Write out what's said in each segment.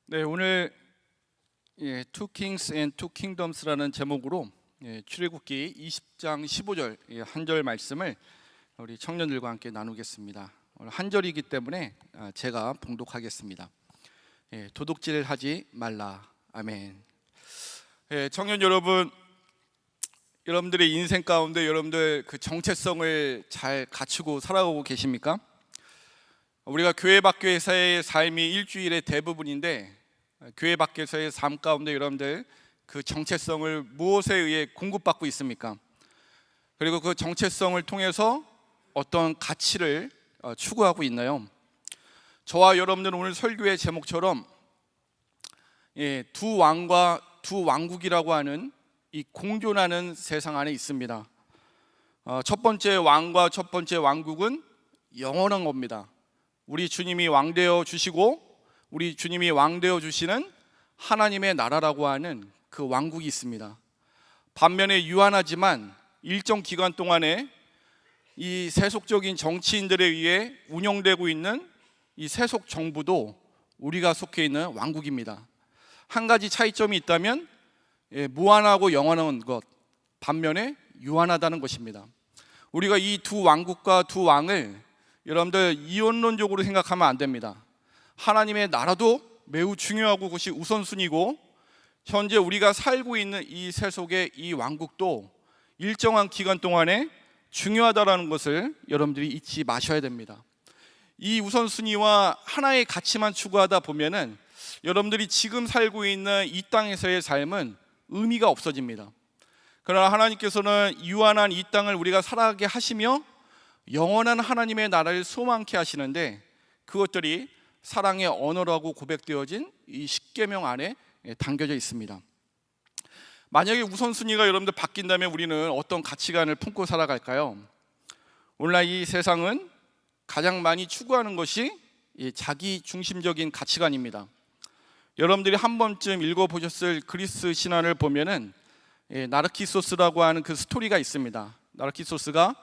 네, 오늘 Two Kings and Two Kingdoms라는 제목으로 출애굽기 20장 15절 한 절 말씀을 우리 청년들과 함께 나누겠습니다. 오늘 한 절이기 때문에 제가 봉독하겠습니다. 도둑질하지 말라. 아멘. 청년 여러분, 여러분들의 인생 가운데 여러분들 그 정체성을 잘 갖추고 살아가고 계십니까? 우리가 교회 밖에서의 삶이 일주일의 대부분인데, 교회 밖에서의 삶 가운데 여러분들 그 정체성을 무엇에 의해 공급받고 있습니까? 그리고 그 정체성을 통해서 어떤 가치를 추구하고 있나요? 저와 여러분들은 오늘 설교의 제목처럼 두 왕과 두 왕국이라고 하는 이 공존하는 세상 안에 있습니다. 첫 번째 왕과 첫 번째 왕국은 영원한 겁니다. 우리 주님이 왕되어 주시고 우리 주님이 왕되어 주시는 하나님의 나라라고 하는 그 왕국이 있습니다. 반면에 유한하지만 일정 기간 동안에 이 세속적인 정치인들에 의해 운영되고 있는 이 세속 정부도 우리가 속해 있는 왕국입니다. 한 가지 차이점이 있다면 무한하고 영원한 것, 반면에 유한하다는 것입니다. 우리가 이 두 왕국과 두 왕을 여러분들 이원론적으로 생각하면 안 됩니다. 하나님의 나라도 매우 중요하고 그것이 우선순위고, 현재 우리가 살고 있는 이 세속의 이 왕국도 일정한 기간 동안에 중요하다라는 것을 여러분들이 잊지 마셔야 됩니다. 이 우선순위와 하나의 가치만 추구하다 보면은 여러분들이 지금 살고 있는 이 땅에서의 삶은 의미가 없어집니다. 그러나 하나님께서는 유한한 이 땅을 우리가 살아가게 하시며 영원한 하나님의 나라를 소망케 하시는데, 그것들이 사랑의 언어라고 고백되어진 이 십계명 안에 담겨져 있습니다. 만약에 우선순위가 여러분들 바뀐다면 우리는 어떤 가치관을 품고 살아갈까요? 오늘날 이 세상은 가장 많이 추구하는 것이 자기 중심적인 가치관입니다. 여러분들이 한 번쯤 읽어보셨을 그리스 신화를 보면은 나르키소스라고 하는 그 스토리가 있습니다. 나르키소스가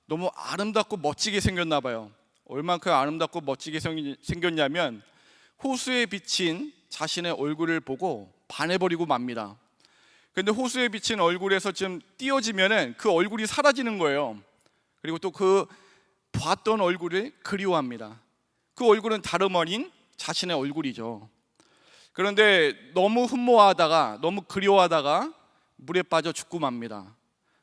너무 아름답고 멋지게 생겼나 봐요. 얼만큼 아름답고 멋지게 생겼냐면 호수에 비친 자신의 얼굴을 보고 반해버리고 맙니다. 근데 호수에 비친 얼굴에서 좀 띄어지면은 그 얼굴이 사라지는 거예요. 그리고 또 그 봤던 얼굴을 그리워합니다. 그 얼굴은 다름 아닌 자신의 얼굴이죠. 그런데 너무 흠모하다가 너무 그리워하다가 물에 빠져 죽고 맙니다.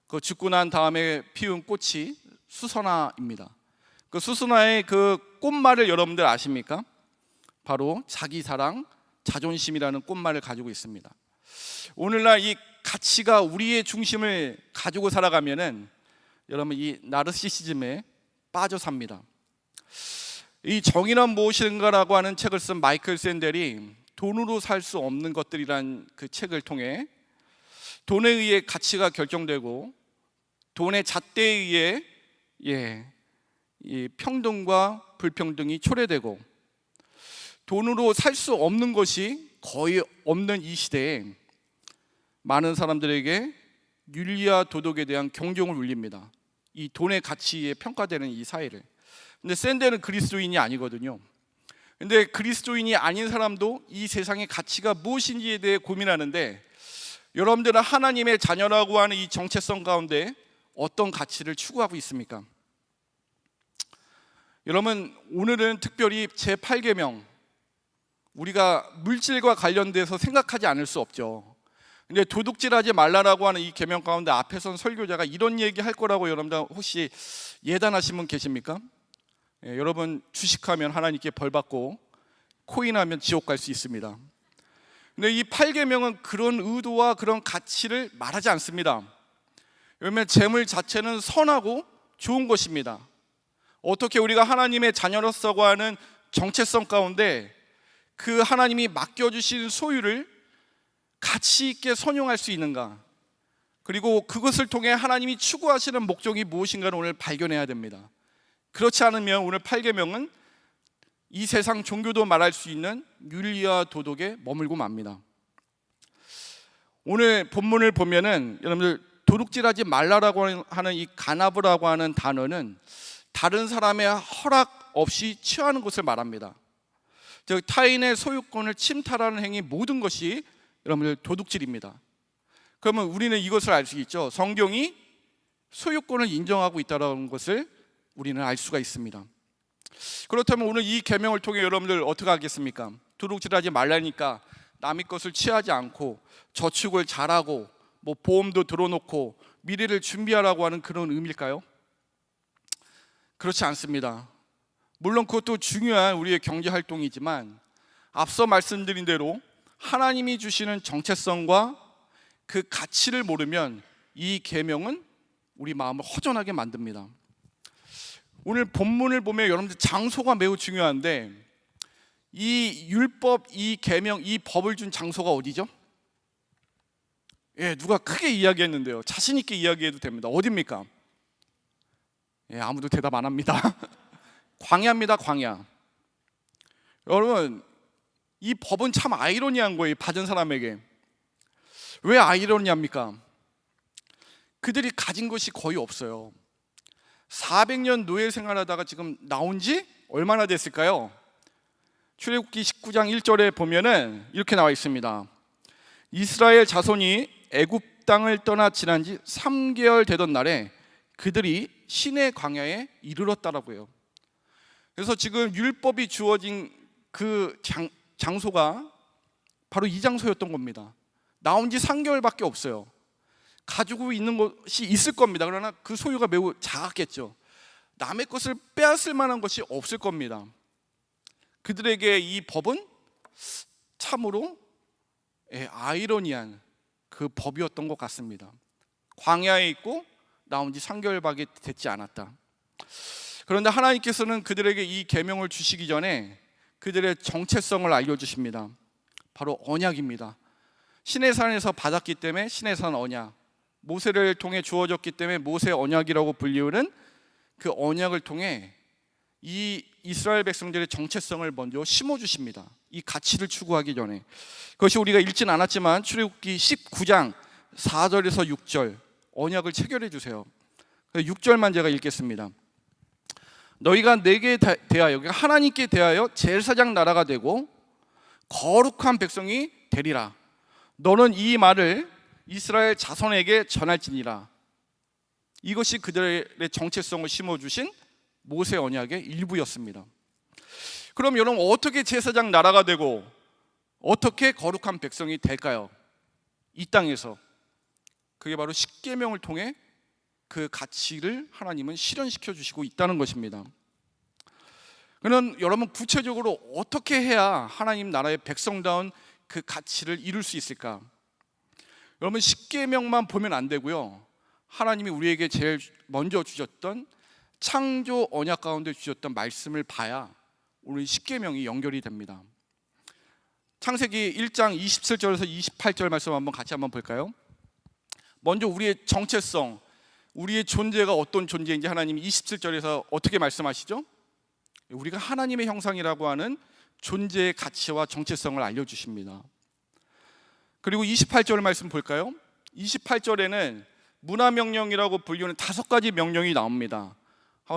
그 죽고 난 다음에 피운 꽃이 수선화입니다. 그 수선화의 그 꽃말을 여러분들 아십니까? 바로 자기 사랑, 자존심이라는 꽃말을 가지고 있습니다. 오늘날 이 가치가 우리의 중심을 가지고 살아가면은 여러분 이 나르시시즘에 빠져 삽니다. 이 정의란 무엇인가라고 하는 책을 쓴 마이클 샌델이 돈으로 살 수 없는 것들이란 그 책을 통해 돈에 의해 가치가 결정되고 돈의 잣대에 의해 이 평등과 불평등이 초래되고 돈으로 살 수 없는 것이 거의 없는 이 시대에 많은 사람들에게 윤리와 도덕에 대한 경종을 울립니다. 이 돈의 가치에 평가되는 이 사회를. 근데 샌델은 그리스도인이 아니거든요. 근데 그리스도인이 아닌 사람도 이 세상의 가치가 무엇인지에 대해 고민하는데, 여러분들은 하나님의 자녀라고 하는 이 정체성 가운데 어떤 가치를 추구하고 있습니까? 여러분, 오늘은 특별히 제8계명, 우리가 물질과 관련돼서 생각하지 않을 수 없죠. 근데 도둑질하지 말라라고 하는 이 계명 가운데 앞에 선 설교자가 이런 얘기 할 거라고 여러분들 혹시 예단하신 분 계십니까? 여러분, 주식하면 하나님께 벌받고 코인하면 지옥 갈 수 있습니다. 근데 이 8계명은 그런 의도와 그런 가치를 말하지 않습니다. 왜냐하면 재물 자체는 선하고 좋은 것입니다. 어떻게 우리가 하나님의 자녀로서고 하는 정체성 가운데 그 하나님이 맡겨주신 소유를 가치 있게 선용할 수 있는가, 그리고 그것을 통해 하나님이 추구하시는 목적이 무엇인가를 오늘 발견해야 됩니다. 그렇지 않으면 오늘 8계명은 이 세상 종교도 말할 수 있는 윤리와 도덕에 머물고 맙니다. 오늘 본문을 보면은 여러분들 도둑질하지 말라라고 하는 이 가나브라고 하는 단어는 다른 사람의 허락 없이 취하는 것을 말합니다. 즉 타인의 소유권을 침탈하는 행위 모든 것이 여러분들 도둑질입니다. 그러면 우리는 이것을 알 수 있죠. 성경이 소유권을 인정하고 있다는 것을 우리는 알 수가 있습니다. 그렇다면 오늘 이 계명을 통해 여러분들 어떻게 하겠습니까? 도둑질하지 말라니까 남의 것을 취하지 않고 저축을 잘하고 뭐 보험도 들어놓고 미래를 준비하라고 하는 그런 의미일까요? 그렇지 않습니다. 물론 그것도 중요한 우리의 경제 활동이지만 앞서 말씀드린 대로 하나님이 주시는 정체성과 그 가치를 모르면 이 계명은 우리 마음을 허전하게 만듭니다. 오늘 본문을 보면 여러분들 장소가 매우 중요한데 이 율법, 이 계명, 이 법을 준 장소가 어디죠? 누가 크게 이야기했는데요. 자신 있게 이야기해도 됩니다. 어디입니까? 아무도 대답 안 합니다. 광야입니다, 광야. 여러분, 이 법은 참 아이러니한 거예요. 받은 사람에게. 왜 아이러니합니까? 그들이 가진 것이 거의 없어요. 400년 노예 생활하다가 지금 나온 지 얼마나 됐을까요? 출애굽기 19장 1절에 보면은 이렇게 나와 있습니다. 이스라엘 자손이 애굽 땅을 떠나 지난 지 3개월 되던 날에 그들이 시내 광야에 이르렀다라고 해요. 그래서 지금 율법이 주어진 그 장소가 바로 이 장소였던 겁니다. 나온 지 3개월밖에 없어요. 가지고 있는 것이 있을 겁니다. 그러나 그 소유가 매우 작았겠죠. 남의 것을 빼앗을 만한 것이 없을 겁니다. 그들에게 이 법은 참으로 아이러니한 그 법이었던 것 같습니다. 광야에 있고 나온 지 3개월밖에 되지 않았다. 그런데 하나님께서는 그들에게 이 계명을 주시기 전에 그들의 정체성을 알려주십니다. 바로 언약입니다. 시내산에서 받았기 때문에 시내산 언약, 모세를 통해 주어졌기 때문에 모세 언약이라고 불리우는 그 언약을 통해 이 이스라엘 백성들의 정체성을 먼저 심어주십니다. 이 가치를 추구하기 전에. 그것이 우리가 읽진 않았지만 출애굽기 19장 4절에서 6절 언약을 체결해 주세요. 6절만 제가 읽겠습니다. 너희가 내게 대하여, 하나님께 대하여 제사장 나라가 되고 거룩한 백성이 되리라. 너는 이 말을 이스라엘 자손에게 전할지니라. 이것이 그들의 정체성을 심어주신 모세 언약의 일부였습니다. 그럼 여러분, 어떻게 제사장 나라가 되고 어떻게 거룩한 백성이 될까요? 이 땅에서. 그게 바로 십계명을 통해 그 가치를 하나님은 실현시켜 주시고 있다는 것입니다. 그러면 여러분, 구체적으로 어떻게 해야 하나님 나라의 백성다운 그 가치를 이룰 수 있을까? 여러분, 십계명만 보면 안 되고요. 하나님이 우리에게 제일 먼저 주셨던 창조 언약 가운데 주셨던 말씀을 봐야 오늘 십계명이 연결이 됩니다. 창세기 1장 27절에서 28절 말씀 같이 한번 볼까요? 먼저 우리의 정체성, 우리의 존재가 어떤 존재인지 하나님이 27절에서 어떻게 말씀하시죠? 우리가 하나님의 형상이라고 하는 존재의 가치와 정체성을 알려주십니다. 그리고 28절 말씀 볼까요? 28절에는 문화명령이라고 불리는 5가지 명령이 나옵니다.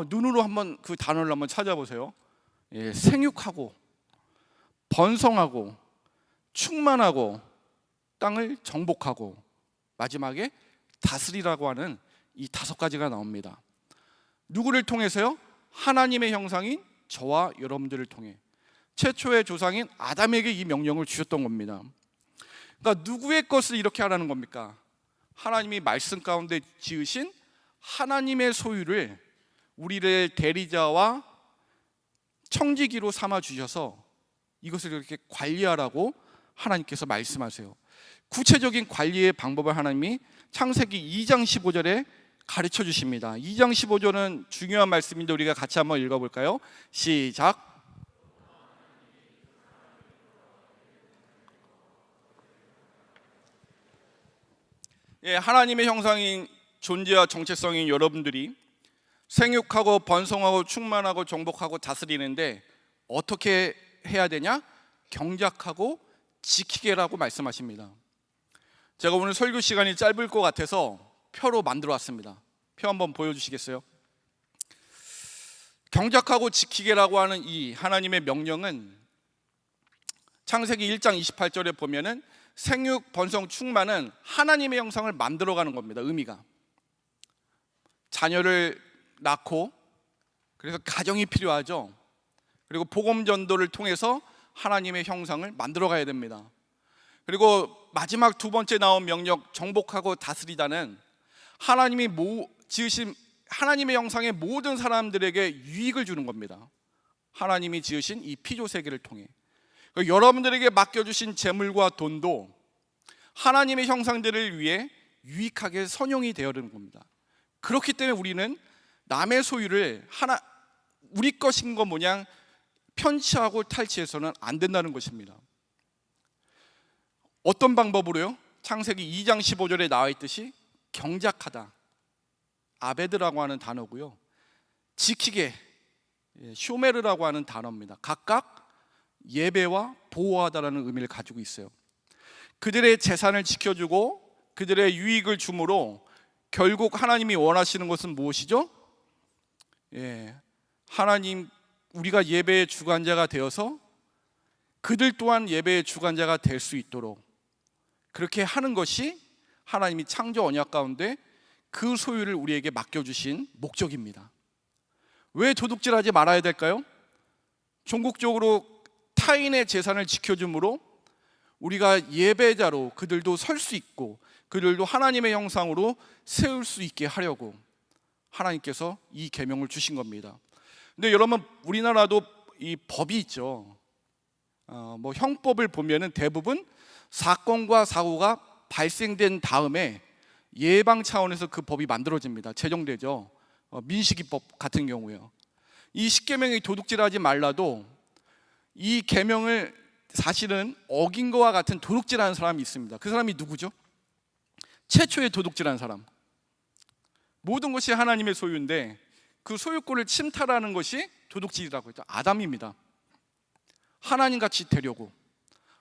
눈으로 한번 그 단어를 한번 찾아보세요. 생육하고 번성하고 충만하고 땅을 정복하고 마지막에 다스리라고 하는 이 5가지가 나옵니다. 누구를 통해서요? 하나님의 형상인 저와 여러분들을 통해 최초의 조상인 아담에게 이 명령을 주셨던 겁니다. 그러니까 누구의 것을 이렇게 하라는 겁니까? 하나님이 말씀 가운데 지으신 하나님의 소유를 우리를 대리자와 청지기로 삼아 주셔서 이것을 이렇게 관리하라고 하나님께서 말씀하세요. 구체적인 관리의 방법을 하나님이 창세기 2장 15절에 가르쳐 주십니다. 2장 15절은 중요한 말씀인데 우리가 같이 한번 읽어볼까요? 시작. 하나님의 형상인 존재와 정체성인 여러분들이 생육하고 번성하고 충만하고 정복하고 다스리는데 어떻게 해야 되냐? 경작하고 지키게라고 말씀하십니다. 제가 오늘 설교 시간이 짧을 것 같아서 표로 만들어 왔습니다. 표 한번 보여주시겠어요? 경작하고 지키게라고 하는 이 하나님의 명령은 창세기 1장 28절에 보면은 생육 번성 충만은 하나님의 형상을 만들어가는 겁니다. 의미가 자녀를 낳고, 그래서 가정이 필요하죠. 그리고 복음 전도를 통해서 하나님의 형상을 만들어가야 됩니다. 그리고 마지막 두 번째 나온 명령, 정복하고 다스리다는 하나님이 지으신 하나님의 형상의 모든 사람들에게 유익을 주는 겁니다. 하나님이 지으신 이 피조 세계를 통해 여러분들에게 맡겨주신 재물과 돈도 하나님의 형상들을 위해 유익하게 선용이 되어야 하는 겁니다. 그렇기 때문에 우리는 남의 소유를 우리 것인 것 모양 편취하고 탈취해서는 안 된다는 것입니다. 어떤 방법으로요? 창세기 2장 15절에 나와 있듯이 경작하다, 아베드라고 하는 단어고요, 지키게, 쇼메르라고 하는 단어입니다. 각각 예배와 보호하다라는 의미를 가지고 있어요. 그들의 재산을 지켜주고 그들의 유익을 주므로 결국 하나님이 원하시는 것은 무엇이죠? 하나님, 우리가 예배의 주관자가 되어서 그들 또한 예배의 주관자가 될 수 있도록 그렇게 하는 것이 하나님이 창조 언약 가운데 그 소유를 우리에게 맡겨주신 목적입니다. 왜 도둑질하지 말아야 될까요? 종국적으로 타인의 재산을 지켜줌으로 우리가 예배자로 그들도 설 수 있고 그들도 하나님의 형상으로 세울 수 있게 하려고 하나님께서 이 계명을 주신 겁니다. 근데 여러분, 우리나라도 이 법이 있죠. 형법을 보면은 대부분 사건과 사고가 발생된 다음에 예방 차원에서 그 법이 만들어집니다. 제정되죠. 민식이법 같은 경우요. 이 십계명이 도둑질하지 말라도 이 계명을 사실은 어긴 거와 같은 도둑질하는 사람이 있습니다. 그 사람이 누구죠? 최초의 도둑질한 사람. 모든 것이 하나님의 소유인데 그 소유권을 침탈하는 것이 도둑질이라고 했죠. 아담입니다. 하나님같이 되려고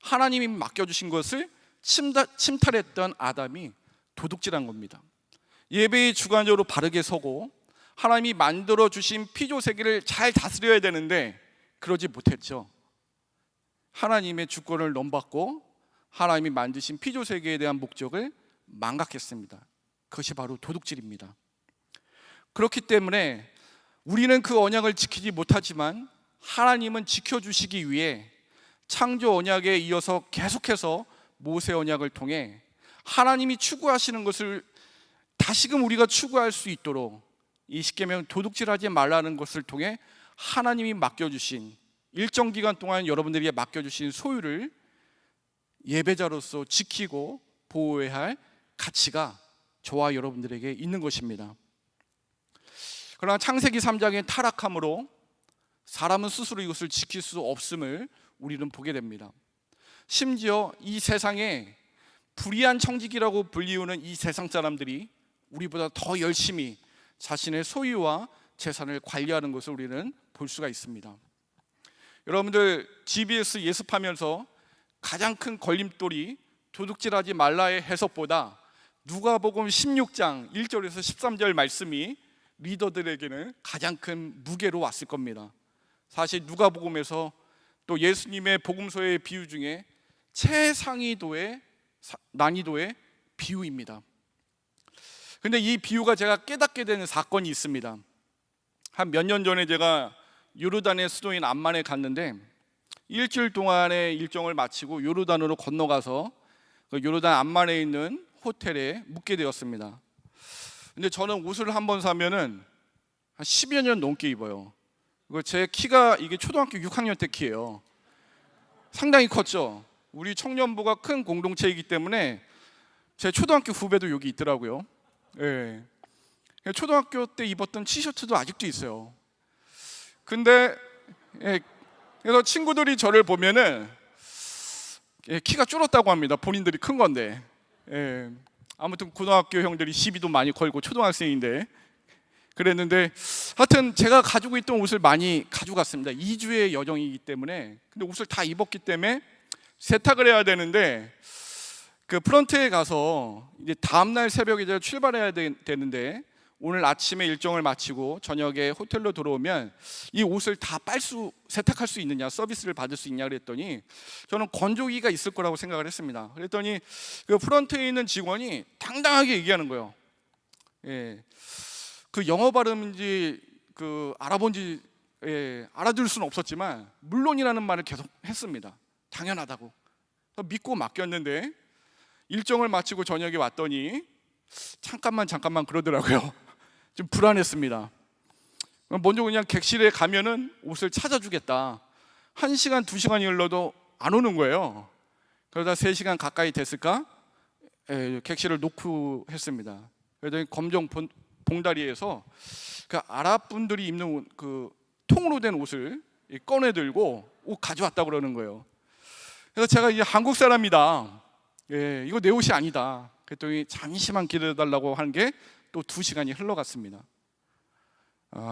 하나님이 맡겨주신 것을 침탈했던 아담이 도둑질한 겁니다. 예배의 주관적으로 바르게 서고 하나님이 만들어주신 피조 세계를 잘 다스려야 되는데 그러지 못했죠. 하나님의 주권을 넘받고 하나님이 만드신 피조 세계에 대한 목적을 망각했습니다. 그것이 바로 도둑질입니다. 그렇기 때문에 우리는 그 언약을 지키지 못하지만 하나님은 지켜주시기 위해 창조 언약에 이어서 계속해서 모세 언약을 통해 하나님이 추구하시는 것을 다시금 우리가 추구할 수 있도록 이 십계명 도둑질하지 말라는 것을 통해 하나님이 맡겨주신 일정 기간 동안 여러분들에게 맡겨주신 소유를 예배자로서 지키고 보호해야 할 가치가 저와 여러분들에게 있는 것입니다. 그러나 창세기 3장의 타락함으로 사람은 스스로 이것을 지킬 수 없음을 우리는 보게 됩니다. 심지어 이 세상에 불의한 청지기라고 불리우는 이 세상 사람들이 우리보다 더 열심히 자신의 소유와 재산을 관리하는 것을 우리는 볼 수가 있습니다. 여러분들 GBS 예습하면서 가장 큰 걸림돌이 도둑질하지 말라의 해석보다 누가복음 16장 1절에서 13절 말씀이 리더들에게는 가장 큰 무게로 왔을 겁니다. 사실 누가복음에서 또 예수님의 복음서의 비유 중에 최상위도의 난이도의 비유입니다. 근데 이 비유가 제가 깨닫게 되는 사건이 있습니다. 한 몇 년 전에 제가 요르단의 수도인 암만에 갔는데 일주일 동안의 일정을 마치고 요르단으로 건너가서 그 요르단 암만에 있는 호텔에 묵게 되었습니다. 근데 저는 옷을 한번 사면은 한 10여 년 넘게 입어요. 제 키가 이게 초등학교 6학년 때 키예요. 상당히 컸죠. 우리 청년부가 큰 공동체이기 때문에 제 초등학교 후배도 여기 있더라고요. 예. 초등학교 때 입었던 티셔츠도 아직도 있어요. 근데 그래서 친구들이 저를 보면은 키가 줄었다고 합니다. 본인들이 큰 건데. 아무튼 고등학교 형들이 시비도 많이 걸고 초등학생인데 그랬는데 하여튼 제가 가지고 있던 옷을 많이 가져갔습니다. 2주의 여정이기 때문에. 근데 옷을 다 입었기 때문에 세탁을 해야 되는데 그 프런트에 가서 이제 다음날 새벽에 제가 출발해야 되는데 오늘 아침에 일정을 마치고 저녁에 호텔로 들어오면 이 옷을 다 세탁할 수 있느냐, 서비스를 받을 수 있냐 그랬더니 저는 건조기가 있을 거라고 생각을 했습니다. 그랬더니 그 프런트에 있는 직원이 당당하게 얘기하는 거예요. 그 영어 발음인지 알아본지 알아들을 수는 없었지만 물론이라는 말을 계속 했습니다. 당연하다고 믿고 맡겼는데 일정을 마치고 저녁에 왔더니 잠깐만 그러더라고요. 좀 불안했습니다. 먼저 그냥 객실에 가면은 옷을 찾아주겠다. 1시간, 2시간이 흘러도 안 오는 거예요. 그러다 3시간 가까이 됐을까? 객실을 놓고 했습니다. 그러더니 검정 봉다리에서 그 아랍 분들이 입는 그 통으로 된 옷을 꺼내 들고 옷 가져왔다고 그러는 거예요. 그래서 제가 이제 한국 사람이다. 이거 내 옷이 아니다. 그랬더니 잠시만 기다려달라고 한 게 또 2시간이 흘러갔습니다.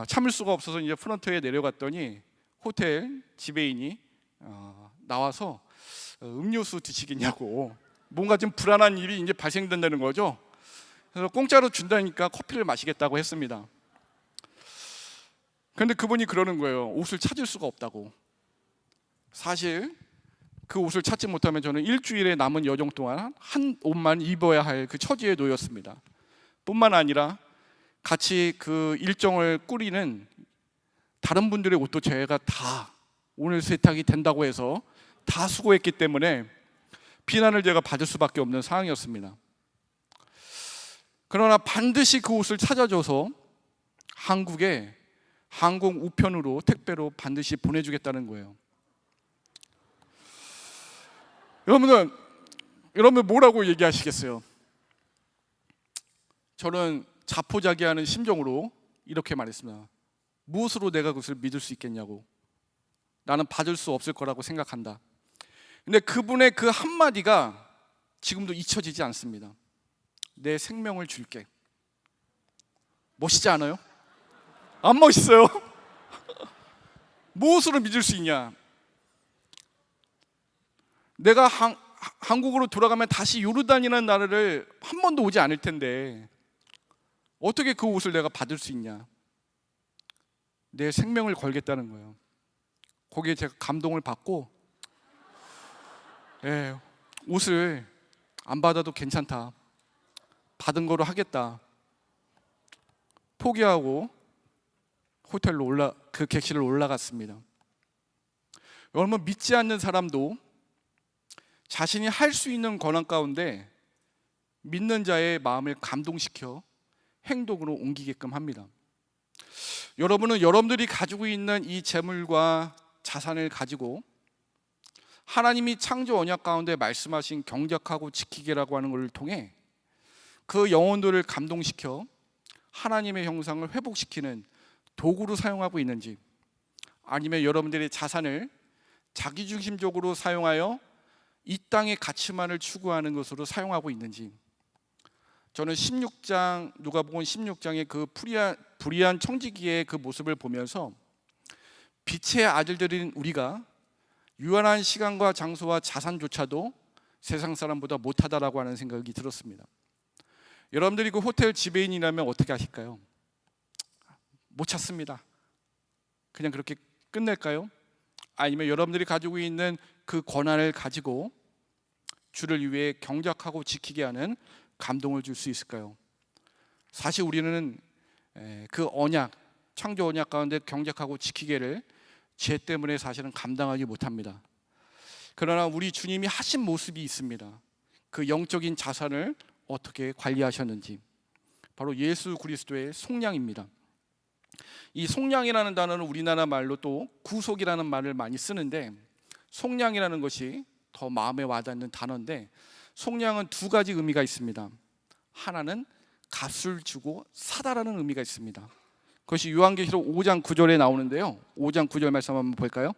참을 수가 없어서 이제 프런트에 내려갔더니 호텔 지배인이 나와서 음료수 드시겠냐고, 뭔가 좀 불안한 일이 이제 발생된다는 거죠. 그래서 공짜로 준다니까 커피를 마시겠다고 했습니다. 그런데 그분이 그러는 거예요. 옷을 찾을 수가 없다고. 사실 그 옷을 찾지 못하면 저는 일주일의 남은 여정 동안 한 옷만 입어야 할 그 처지에 놓였습니다. 뿐만 아니라 같이 그 일정을 꾸리는 다른 분들의 옷도 제가 다 오늘 세탁이 된다고 해서 다 수고했기 때문에 비난을 제가 받을 수밖에 없는 상황이었습니다. 그러나 반드시 그 옷을 찾아줘서 한국에 항공 우편으로 택배로 반드시 보내주겠다는 거예요. 여러분 뭐라고 얘기하시겠어요? 저는 자포자기하는 심정으로 이렇게 말했습니다. 무엇으로 내가 그것을 믿을 수 있겠냐고. 나는 받을 수 없을 거라고 생각한다. 근데 그분의 그 한마디가 지금도 잊혀지지 않습니다. 내 생명을 줄게. 멋있지 않아요? 안 멋있어요? 무엇으로 믿을 수 있냐? 내가 한국으로 돌아가면 다시 요르단이라는 나라를 한 번도 오지 않을 텐데 어떻게 그 옷을 내가 받을 수 있냐? 내 생명을 걸겠다는 거예요. 거기에 제가 감동을 받고 옷을 안 받아도 괜찮다. 받은 거로 하겠다. 포기하고 호텔로 그 객실을 올라갔습니다. 여러분, 믿지 않는 사람도 자신이 할 수 있는 권한 가운데 믿는 자의 마음을 감동시켜 행동으로 옮기게끔 합니다. 여러분은 여러분들이 가지고 있는 이 재물과 자산을 가지고 하나님이 창조 언약 가운데 말씀하신 경작하고 지키기라고 하는 것을 통해 그 영혼들을 감동시켜 하나님의 형상을 회복시키는 도구로 사용하고 있는지, 아니면 여러분들의 자산을 자기중심적으로 사용하여 이 땅의 가치만을 추구하는 것으로 사용하고 있는지, 저는 누가복음 16장의 그 불의한 청지기의 그 모습을 보면서 빛의 아들들인 우리가 유한한 시간과 장소와 자산조차도 세상 사람보다 못하다라고 하는 생각이 들었습니다. 여러분들이 그 호텔 지배인이라면 어떻게 하실까요? 못 찾습니다. 그냥 그렇게 끝낼까요? 아니면 여러분들이 가지고 있는 그 권한을 가지고 주를 위해 경작하고 지키게 하는 감동을 줄 수 있을까요? 사실 우리는 그 언약, 창조 언약 가운데 경작하고 지키기를 죄 때문에 사실은 감당하지 못합니다. 그러나 우리 주님이 하신 모습이 있습니다. 그 영적인 자산을 어떻게 관리하셨는지, 바로 예수 그리스도의 속량입니다. 이 속량이라는 단어는 우리나라 말로 또 구속이라는 말을 많이 쓰는데, 속량이라는 것이 더 마음에 와닿는 단어인데, 속량은 두 가지 의미가 있습니다. 하나는 값을 주고 사다라는 의미가 있습니다. 그것이 요한계시록 5장 9절에 나오는데요. 5장 9절 말씀 한번 볼까요?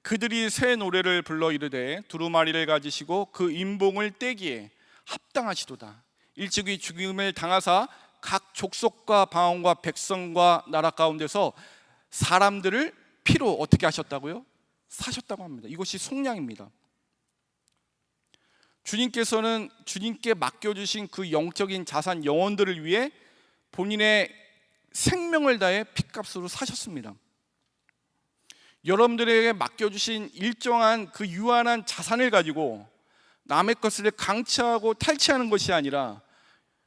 그들이 새 노래를 불러 이르되 두루마리를 가지시고 그 인봉을 떼기에 합당하시도다. 일찍이 죽임을 당하사 각 족속과 방언과 백성과 나라 가운데서 사람들을 피로 어떻게 하셨다고요? 사셨다고 합니다. 이것이 속량입니다. 주님께서는 주님께 맡겨주신 그 영적인 자산 영혼들을 위해 본인의 생명을 다해 핏값으로 사셨습니다. 여러분들에게 맡겨주신 일정한 그 유한한 자산을 가지고 남의 것을 강취하고 탈취하는 것이 아니라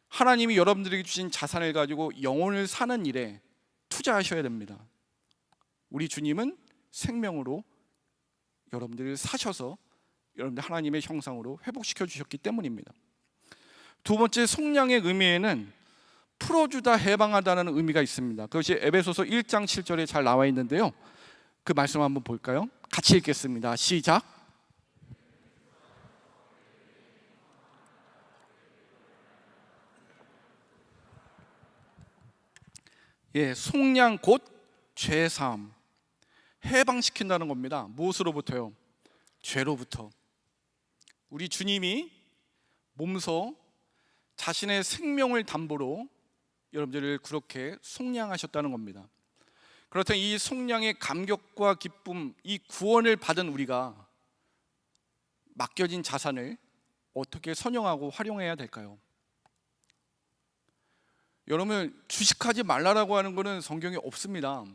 하나님이 여러분들에게 주신 자산을 가지고 영혼을 사는 일에 투자하셔야 됩니다. 우리 주님은 생명으로 여러분들을 사셔서 여러분들 하나님의 형상으로 회복시켜 주셨기 때문입니다. 두 번째, 속량의 의미에는 풀어주다, 해방하다는 의미가 있습니다. 그것이 에베소서 1장 7절에 잘 나와 있는데요, 그 말씀 한번 볼까요? 같이 읽겠습니다. 시작. 속량 곧 죄사함, 해방시킨다는 겁니다. 무엇으로부터요? 죄로부터. 우리 주님이 몸소 자신의 생명을 담보로 여러분들을 그렇게 속량하셨다는 겁니다. 그렇다면 이 속량의 감격과 기쁨, 이 구원을 받은 우리가 맡겨진 자산을 어떻게 선용하고 활용해야 될까요? 여러분, 주식하지 말라라고 하는 것은 성경에 없습니다.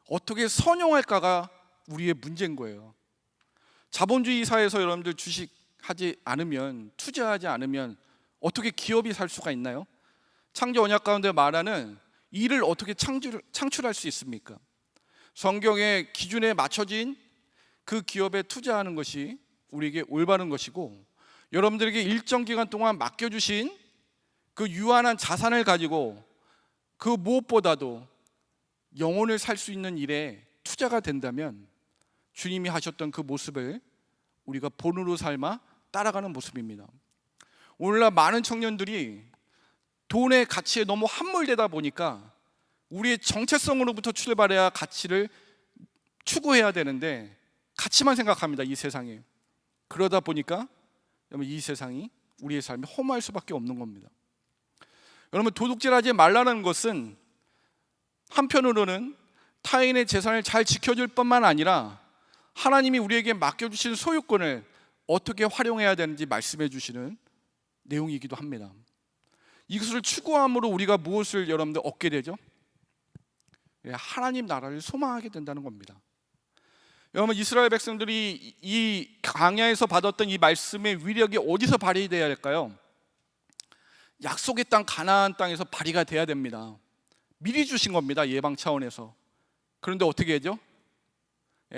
어떻게 선용할까가 우리의 문제인 거예요. 자본주의 사회에서 여러분들 주식하지 않으면, 투자하지 않으면 어떻게 기업이 살 수가 있나요? 창조 언약 가운데 말하는 일을 어떻게 창출할 수 있습니까? 성경의 기준에 맞춰진 그 기업에 투자하는 것이 우리에게 올바른 것이고, 여러분들에게 일정 기간 동안 맡겨주신 그 유한한 자산을 가지고 그 무엇보다도 영혼을 살 수 있는 일에 투자가 된다면 주님이 하셨던 그 모습을 우리가 본으로 삶아 따라가는 모습입니다. 오늘날 많은 청년들이 돈의 가치에 너무 함몰되다 보니까 우리의 정체성으로부터 출발해야 가치를 추구해야 되는데 가치만 생각합니다, 이 세상에. 그러다 보니까 이 세상이 우리의 삶이 허무할 수밖에 없는 겁니다. 여러분, 도둑질하지 말라는 것은 한편으로는 타인의 재산을 잘 지켜줄 뿐만 아니라 하나님이 우리에게 맡겨주신 소유권을 어떻게 활용해야 되는지 말씀해 주시는 내용이기도 합니다. 이것을 추구함으로 우리가 무엇을 여러분들 얻게 되죠? 하나님 나라를 소망하게 된다는 겁니다. 여러분, 이스라엘 백성들이 이 광야에서 받았던 이 말씀의 위력이 어디서 발휘되어야 할까요? 약속의 땅 가나안 땅에서 발휘가 돼야 됩니다. 미리 주신 겁니다, 예방 차원에서. 그런데 어떻게 하죠?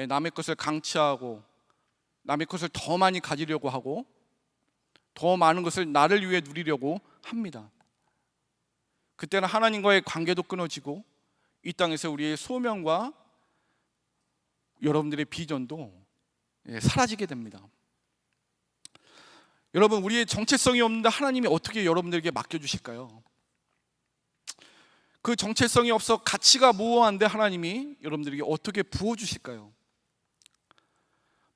남의 것을 강취하고 남의 것을 더 많이 가지려고 하고 더 많은 것을 나를 위해 누리려고 합니다. 그때는 하나님과의 관계도 끊어지고 이 땅에서 우리의 소명과 여러분들의 비전도 사라지게 됩니다. 여러분, 우리의 정체성이 없는데 하나님이 어떻게 여러분들에게 맡겨주실까요? 그 정체성이 없어 가치가 모호한데 하나님이 여러분들에게 어떻게 부어주실까요?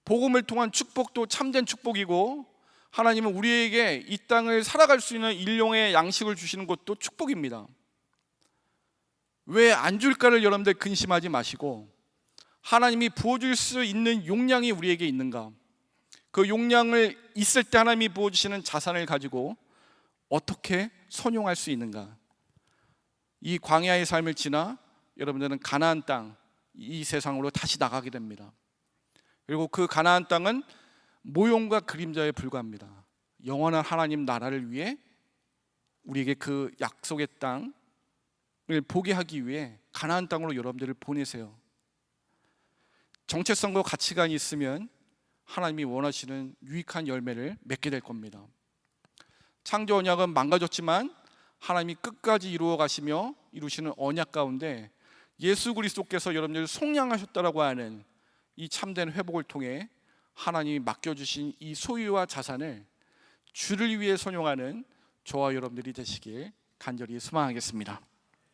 복음을 통한 축복도 참된 축복이고, 하나님은 우리에게 이 땅을 살아갈 수 있는 일용의 양식을 주시는 것도 축복입니다. 왜 안 줄까를 여러분들 근심하지 마시고, 하나님이 부어줄 수 있는 용량이 우리에게 있는가, 그 용량을 있을 때 하나님이 부어주시는 자산을 가지고 어떻게 선용할 수 있는가. 이 광야의 삶을 지나 여러분들은 가나안 땅, 이 세상으로 다시 나가게 됩니다. 그리고 그 가나안 땅은 모형과 그림자에 불과합니다. 영원한 하나님 나라를 위해 우리에게 그 약속의 땅을 보게 하기 위해 가나안 땅으로 여러분들을 보내세요. 정체성과 가치관이 있으면 하나님이 원하시는 유익한 열매를 맺게 될 겁니다. 창조 언약은 망가졌지만 하나님이 끝까지 이루어 가시며 이루시는 언약 가운데 예수 그리스도께서 여러분들을 속량하셨다라고 하는 이 참된 회복을 통해 하나님이 맡겨주신 이 소유와 자산을 주를 위해 선용하는 저와 여러분들이 되시길 간절히 소망하겠습니다.